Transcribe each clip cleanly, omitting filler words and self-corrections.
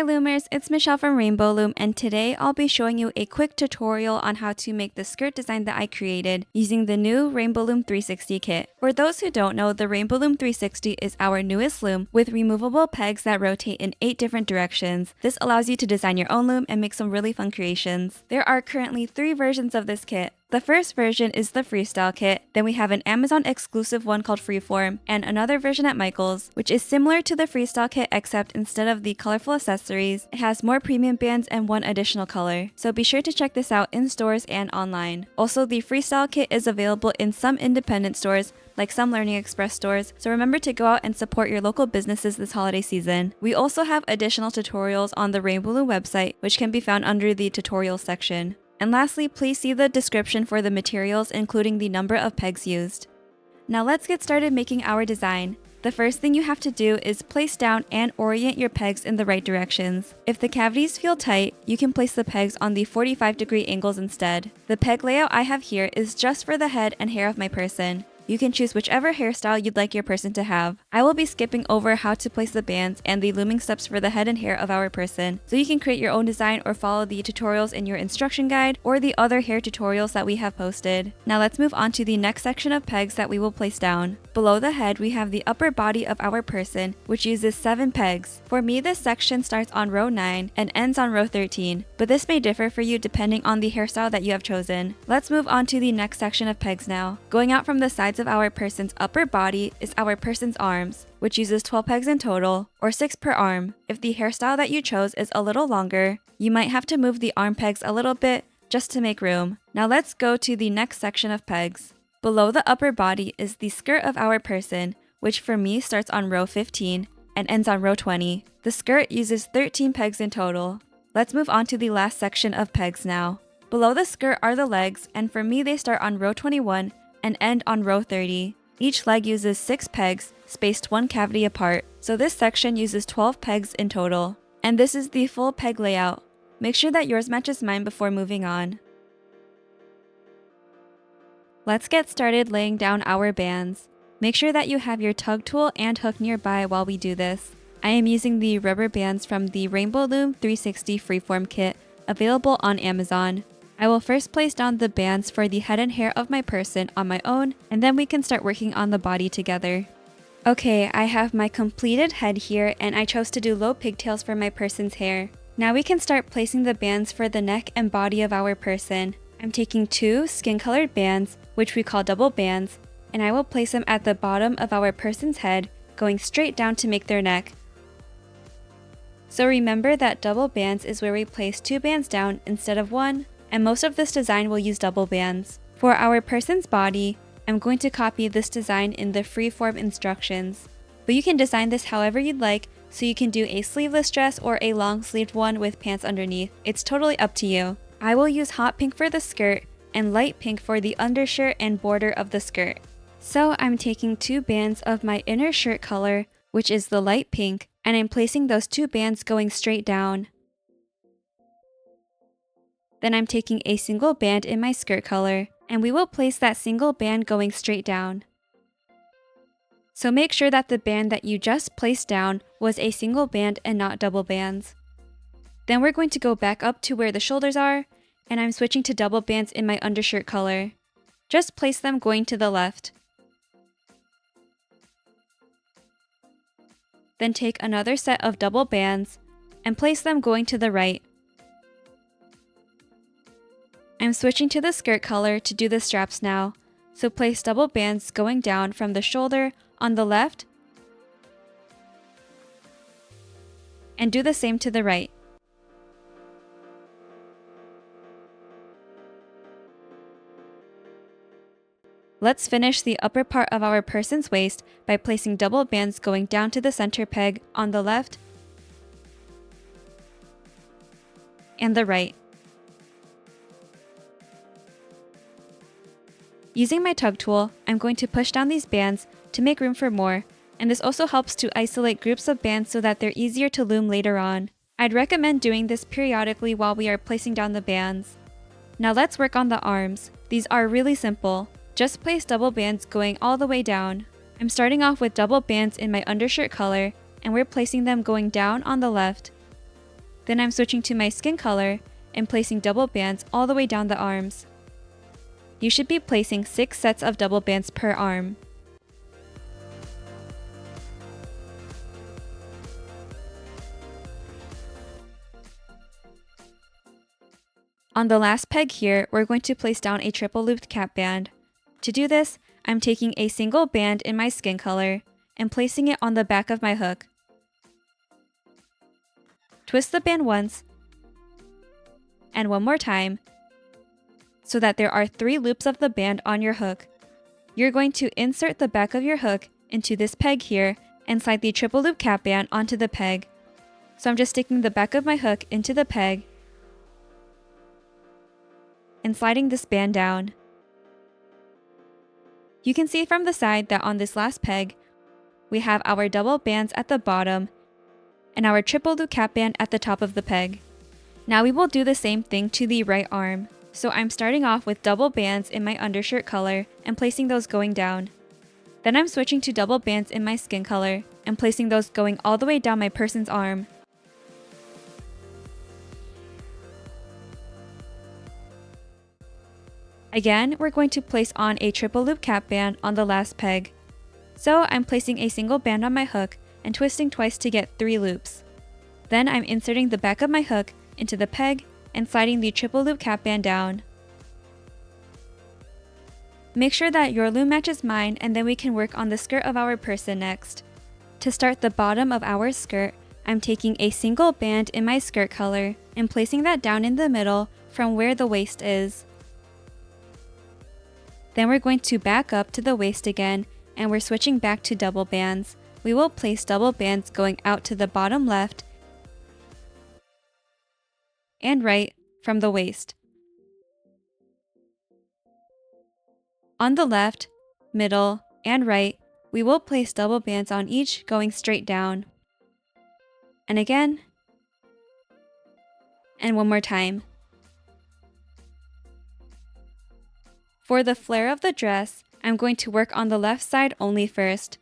Loomers, it's Michelle from Rainbow Loom, and today I'll be showing you a quick tutorial on how to make the skirt design that I created using the new Rainbow Loom 360 kit. For those who don't know, the Rainbow Loom 360 is our newest loom with removable pegs that rotate in 8 different directions. This allows you to design your own loom and make some really fun creations. There are currently 3 versions of this kit. The first version is the Freestyle kit, then we have an Amazon exclusive one called Freeform, and another version at Michael's, which is similar to the Freestyle kit except instead of the colorful accessories, it has more premium bands and 1 additional color. So be sure to check this out in stores and online. Also, the Freestyle kit is available in some independent stores, like some Learning Express stores, so remember to go out and support your local businesses this holiday season. We also have additional tutorials on the Rainbow Loom website, which can be found under the tutorials section. And lastly, please see the description for the materials, including the number of pegs used. Now let's get started making our design. The first thing you have to do is place down and orient your pegs in the right directions. If the cavities feel tight, you can place the pegs on the 45-degree angles instead. The peg layout I have here is just for the head and hair of my person. You can choose whichever hairstyle you'd like your person to have. I will be skipping over how to place the bands and the looming steps for the head and hair of our person, so you can create your own design or follow the tutorials in your instruction guide or the other hair tutorials that we have posted. Now let's move on to the next section of pegs that we will place down. Below the head, we have the upper body of our person, which uses 7 pegs. For me, this section starts on row 9 and ends on row 13, but this may differ for you depending on the hairstyle that you have chosen. Let's move on to the next section of pegs now. Going out from the sides of our person's upper body is our person's arms, which uses 12 pegs in total, or 6 per arm. If the hairstyle that you chose is a little longer, you might have to move the arm pegs a little bit just to make room. Now let's go to the next section of pegs. Below the upper body is the skirt of our person, which for me starts on row 15 and ends on row 20. The skirt uses 13 pegs in total. Let's move on to the last section of pegs now. Below the skirt are the legs, and for me they start on row 21 and end on row 30. Each leg uses 6 pegs, spaced 1 cavity apart, so this section uses 12 pegs in total. And this is the full peg layout. Make sure that yours matches mine before moving on. Let's get started laying down our bands. Make sure that you have your tug tool and hook nearby while we do this. I am using the rubber bands from the Rainbow Loom 360 Freeform kit, available on Amazon. I will first place down the bands for the head and hair of my person on my own, and then we can start working on the body together. Okay, I have my completed head here, and I chose to do low pigtails for my person's hair. Now we can start placing the bands for the neck and body of our person. I'm taking 2 skin-colored bands, which we call double bands, and I will place them at the bottom of our person's head, going straight down to make their neck. So remember that double bands is where we place 2 bands down instead of 1, and most of this design will use double bands. For our person's body, I'm going to copy this design in the Freeform instructions. But you can design this however you'd like, so you can do a sleeveless dress or a long-sleeved one with pants underneath. It's totally up to you. I will use hot pink for the skirt and light pink for the undershirt and border of the skirt. So I'm taking 2 bands of my inner shirt color, which is the light pink, and I'm placing those 2 bands going straight down. Then I'm taking a single band in my skirt color, and we will place that single band going straight down. So make sure that the band that you just placed down was a single band and not double bands. Then we're going to go back up to where the shoulders are, and I'm switching to double bands in my undershirt color. Just place them going to the left. Then take another set of double bands and place them going to the right. I'm switching to the skirt color to do the straps now, so place double bands going down from the shoulder on the left and do the same to the right. Let's finish the upper part of our person's waist by placing double bands going down to the center peg on the left and the right. Using my tug tool, I'm going to push down these bands to make room for more, and this also helps to isolate groups of bands so that they're easier to loom later on. I'd recommend doing this periodically while we are placing down the bands. Now let's work on the arms. These are really simple. Just place double bands going all the way down. I'm starting off with double bands in my undershirt color, and we're placing them going down on the left. Then I'm switching to my skin color and placing double bands all the way down the arms. You should be placing 6 sets of double bands per arm. On the last peg here, we're going to place down a triple looped cap band. To do this, I'm taking a single band in my skin color and placing it on the back of my hook. Twist the band once and one more time so that there are 3 loops of the band on your hook. You're going to insert the back of your hook into this peg here and slide the triple loop cap band onto the peg. So I'm just sticking the back of my hook into the peg and sliding this band down. You can see from the side that on this last peg, we have our double bands at the bottom and our triple loop cap band at the top of the peg. Now we will do the same thing to the right arm. So I'm starting off with double bands in my undershirt color and placing those going down. Then I'm switching to double bands in my skin color and placing those going all the way down my person's arm. Again, we're going to place on a triple loop cap band on the last peg. So I'm placing a single band on my hook and twisting twice to get 3 loops. Then I'm inserting the back of my hook into the peg and sliding the triple loop cap band down. Make sure that your loom matches mine, and then we can work on the skirt of our person next. To start the bottom of our skirt, I'm taking a single band in my skirt color and placing that down in the middle from where the waist is. Then we're going to back up to the waist again, and we're switching back to double bands. We will place double bands going out to the bottom left and right from the waist. On the left, middle, and right, we will place double bands on each going straight down. And again, and one more time. For the flare of the dress, I'm going to work on the left side only first.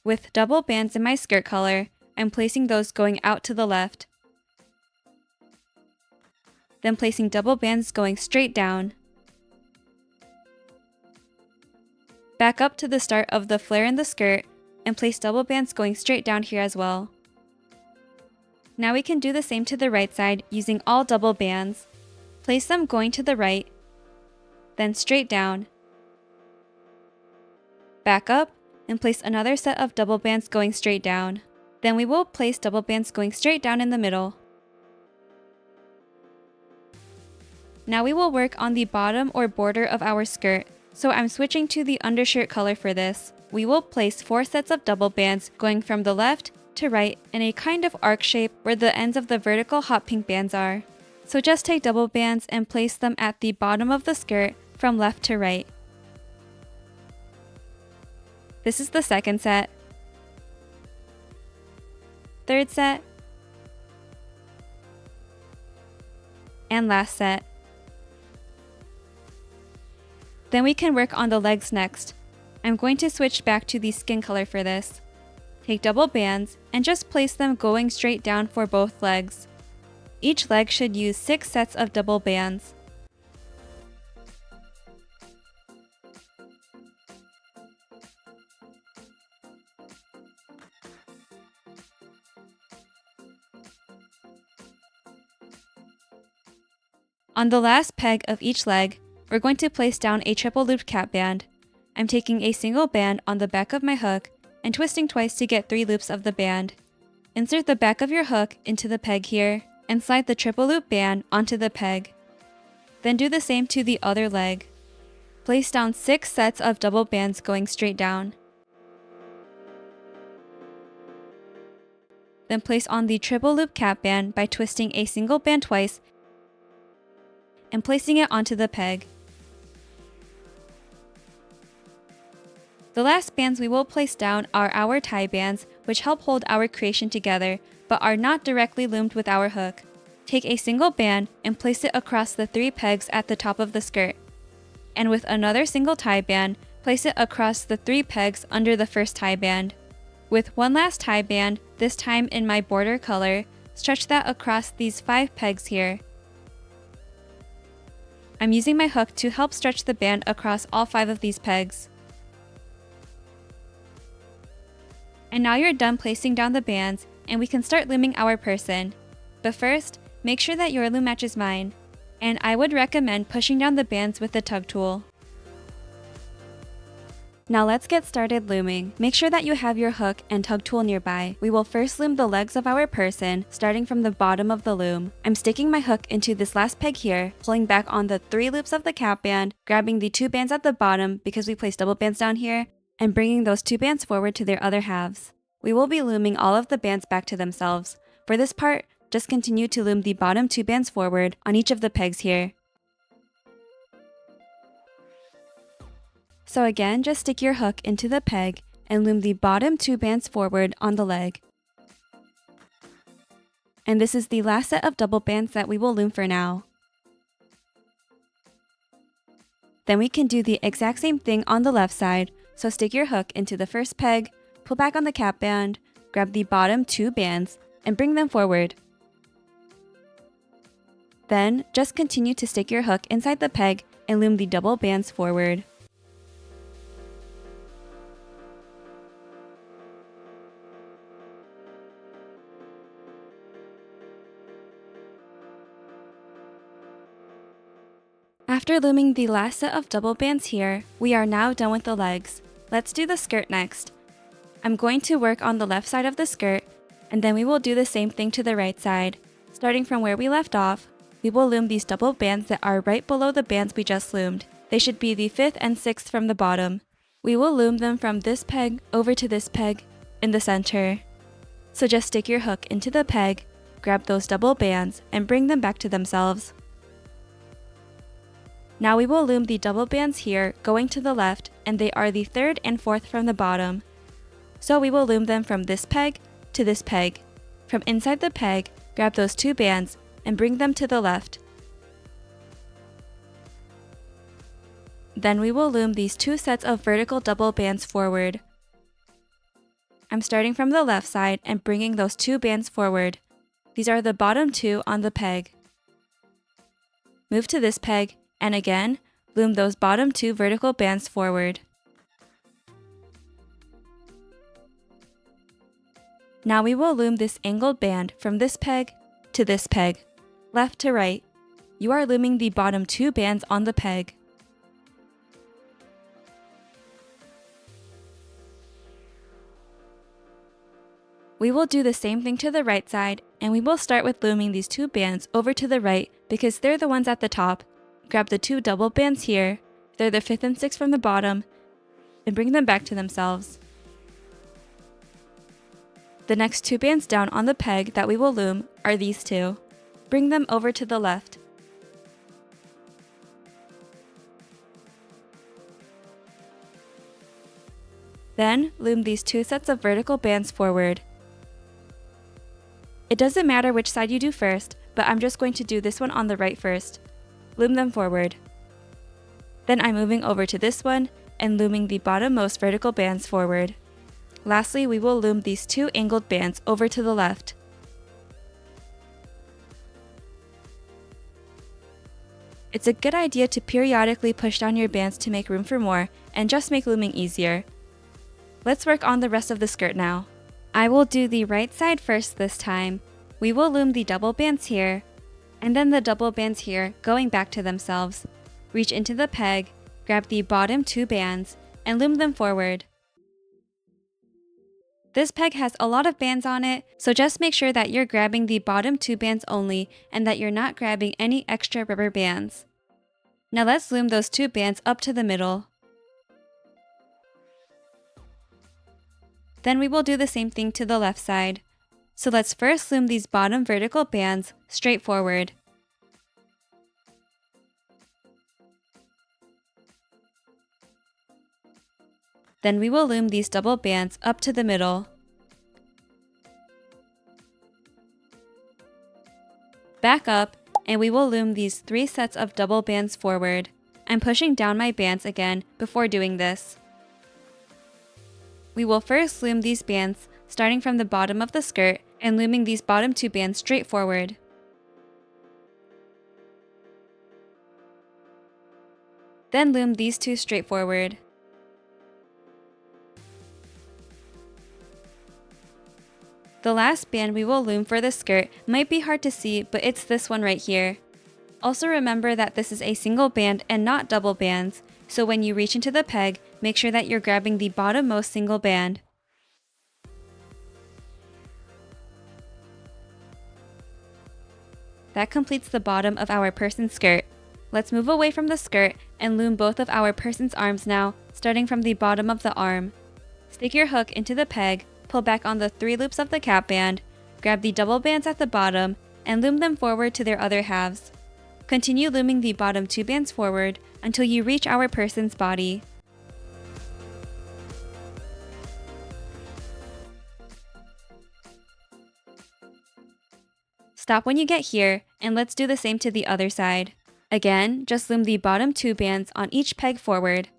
With double bands in my skirt color, I'm placing those going out to the left. Then placing double bands going straight down. Back up to the start of the flare in the skirt and place double bands going straight down here as well. Now we can do the same to the right side using all double bands. Place them going to the right, then straight down. Back up and place another set of double bands going straight down. Then we will place double bands going straight down in the middle. Now we will work on the bottom or border of our skirt, so I'm switching to the undershirt color for this. We will place 4 sets of double bands going from the left to right in a kind of arc shape where the ends of the vertical hot pink bands are. So just take double bands and place them at the bottom of the skirt from left to right. This is the second set, third set, and last set. Then we can work on the legs next. I'm going to switch back to the skin color for this. Take double bands and just place them going straight down for both legs. Each leg should use 6 sets of double bands. On the last peg of each leg, we're going to place down a triple looped cap band. I'm taking a single band on the back of my hook and twisting twice to get 3 loops of the band. Insert the back of your hook into the peg here and slide the triple loop band onto the peg. Then do the same to the other leg. Place down 6 sets of double bands going straight down. Then place on the triple loop cap band by twisting a single band twice and placing it onto the peg. The last bands we will place down are our tie bands, which help hold our creation together, but are not directly loomed with our hook. Take a single band and place it across the 3 pegs at the top of the skirt. And with another single tie band, place it across the 3 pegs under the first tie band. With one last tie band, this time in my border color, stretch that across these 5 pegs here. I'm using my hook to help stretch the band across all 5 of these pegs. And now you're done placing down the bands, and we can start looming our person. But first, make sure that your loom matches mine, and I would recommend pushing down the bands with the tug tool. Now let's get started looming. Make sure that you have your hook and tug tool nearby. We will first loom the legs of our person, starting from the bottom of the loom. I'm sticking my hook into this last peg here, pulling back on the 3 loops of the cap band, grabbing the 2 bands at the bottom because we placed double bands down here, and bringing those 2 bands forward to their other halves. We will be looming all of the bands back to themselves. For this part, just continue to loom the bottom 2 bands forward on each of the pegs here. So again, just stick your hook into the peg and loom the bottom 2 bands forward on the leg. And this is the last set of double bands that we will loom for now. Then we can do the exact same thing on the left side, so stick your hook into the first peg, pull back on the cap band, grab the bottom 2 bands, and bring them forward. Then, just continue to stick your hook inside the peg and loom the double bands forward. After looming the last set of double bands here, we are now done with the legs. Let's do the skirt next. I'm going to work on the left side of the skirt, and then we will do the same thing to the right side. Starting from where we left off, we will loom these double bands that are right below the bands we just loomed. They should be the 5th and 6th from the bottom. We will loom them from this peg over to this peg in the center. So just stick your hook into the peg, grab those double bands, and bring them back to themselves. Now we will loom the double bands here going to the left, and they are the 3rd and 4th from the bottom. So we will loom them from this peg to this peg. From inside the peg, grab those 2 bands and bring them to the left. Then we will loom these 2 sets of vertical double bands forward. I'm starting from the left side and bringing those 2 bands forward. These are the bottom 2 on the peg. Move to this peg, and again, loom those bottom 2 vertical bands forward. Now we will loom this angled band from this peg to this peg, left to right. You are looming the bottom 2 bands on the peg. We will do the same thing to the right side, and we will start with looming these 2 bands over to the right because they're the ones at the top. Grab the 2 double bands here, they're the 5th and 6th from the bottom, and bring them back to themselves. The next 2 bands down on the peg that we will loom are these 2. Bring them over to the left. Then, loom these 2 sets of vertical bands forward. It doesn't matter which side you do first, but I'm just going to do this one on the right first. Loom them forward. Then I'm moving over to this one and looming the bottommost vertical bands forward. Lastly, we will loom these 2 angled bands over to the left. It's a good idea to periodically push down your bands to make room for more and just make looming easier. Let's work on the rest of the skirt now. I will do the right side first this time. We will loom the double bands here, and then the double bands here going back to themselves. Reach into the peg, grab the bottom 2 bands, and loom them forward. This peg has a lot of bands on it, so just make sure that you're grabbing the bottom 2 bands only and that you're not grabbing any extra rubber bands. Now let's loom those 2 bands up to the middle. Then we will do the same thing to the left side. So let's first loom these bottom vertical bands straight forward. Then we will loom these double bands up to the middle. Back up, and we will loom these 3 sets of double bands forward. I'm pushing down my bands again before doing this. We will first loom these bands starting from the bottom of the skirt and looming these bottom 2 bands straight forward. Then loom these 2 straight forward. The last band we will loom for the skirt might be hard to see, but it's this one right here. Also remember that this is a single band and not double bands, so when you reach into the peg, make sure that you're grabbing the bottommost single band. That completes the bottom of our person's skirt. Let's move away from the skirt and loom both of our person's arms now, starting from the bottom of the arm. Stick your hook into the peg, pull back on the 3 loops of the cap band, grab the double bands at the bottom, and loom them forward to their other halves. Continue looming the bottom 2 bands forward until you reach our person's body. Stop when you get here, and let's do the same to the other side. Again, just loom the bottom 2 bands on each peg forward.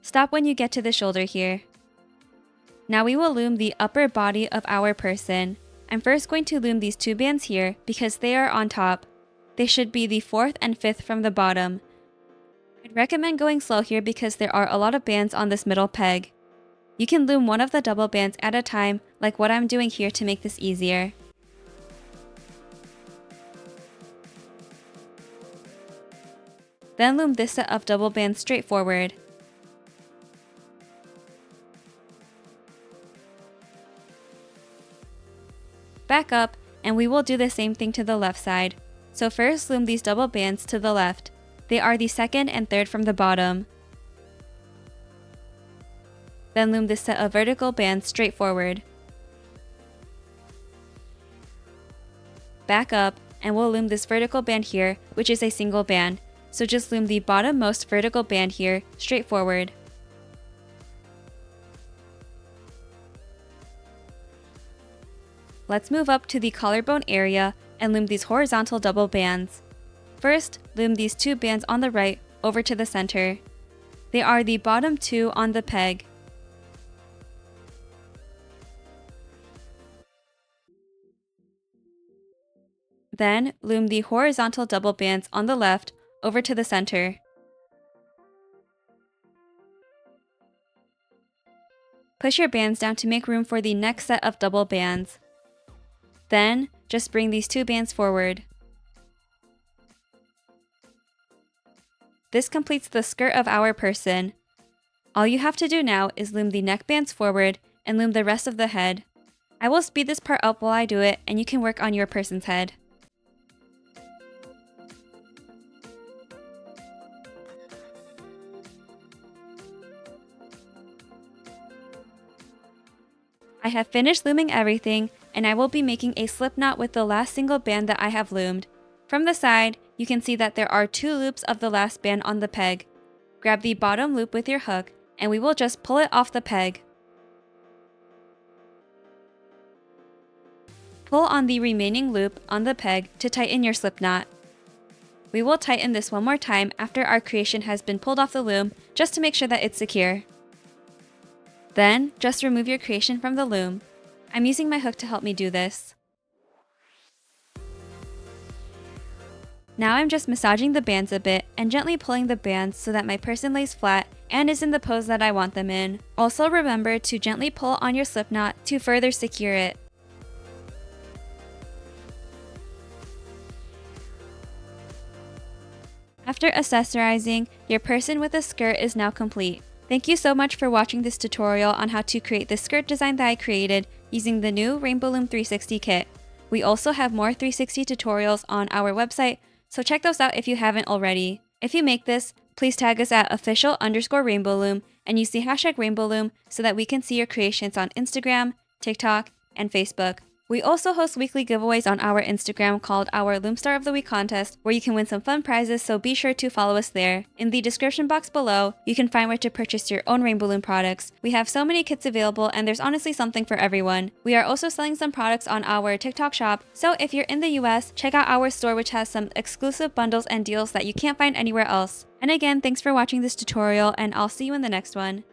Stop when you get to the shoulder here. Now we will loom the upper body of our person. I'm first going to loom these 2 bands here because they are on top. They should be the 4th and 5th from the bottom. I'd recommend going slow here because there are a lot of bands on this middle peg. You can loom one of the double bands at a time, like what I'm doing here to make this easier. Then loom this set of double bands straight forward. Back up, and we will do the same thing to the left side. So first loom these double bands to the left. They are the 2nd and 3rd from the bottom. Then loom this set of vertical bands straight forward. Back up, and we'll loom this vertical band here, which is a single band. So just loom the bottommost vertical band here straight forward. Let's move up to the collarbone area and loom these horizontal double bands. First, loom these 2 bands on the right over to the center. They are the bottom 2 on the peg. Then, loom the horizontal double bands on the left over to the center. Push your bands down to make room for the next set of double bands. Then, just bring these 2 bands forward. This completes the skirt of our person. All you have to do now is loom the neck bands forward and loom the rest of the head. I will speed this part up while I do it, and you can work on your person's head. I have finished looming everything, and I will be making a slip knot with the last single band that I have loomed. From the side, you can see that there are 2 loops of the last band on the peg. Grab the bottom loop with your hook, and we will just pull it off the peg. Pull on the remaining loop on the peg to tighten your slip knot. We will tighten this one more time after our creation has been pulled off the loom, just to make sure that it's secure. Then, just remove your creation from the loom. I'm using my hook to help me do this. Now I'm just massaging the bands a bit and gently pulling the bands so that my person lays flat and is in the pose that I want them in. Also remember to gently pull on your slip knot to further secure it. After accessorizing, your person with a skirt is now complete. Thank you so much for watching this tutorial on how to create the skirt design that I created using the new Rainbow Loom 360 kit. We also have more 360 tutorials on our website, so check those out if you haven't already. If you make this, please tag us at official_RainbowLoom and use the hashtag RainbowLoom so that we can see your creations on Instagram, TikTok, and Facebook. We also host weekly giveaways on our Instagram called our Loom Star of the Week contest, where you can win some fun prizes, so be sure to follow us there. In the description box below, you can find where to purchase your own Rainbow Loom products. We have so many kits available, and there's honestly something for everyone. We are also selling some products on our TikTok shop, so if you're in the US, check out our store, which has some exclusive bundles and deals that you can't find anywhere else. And again, thanks for watching this tutorial, and I'll see you in the next one.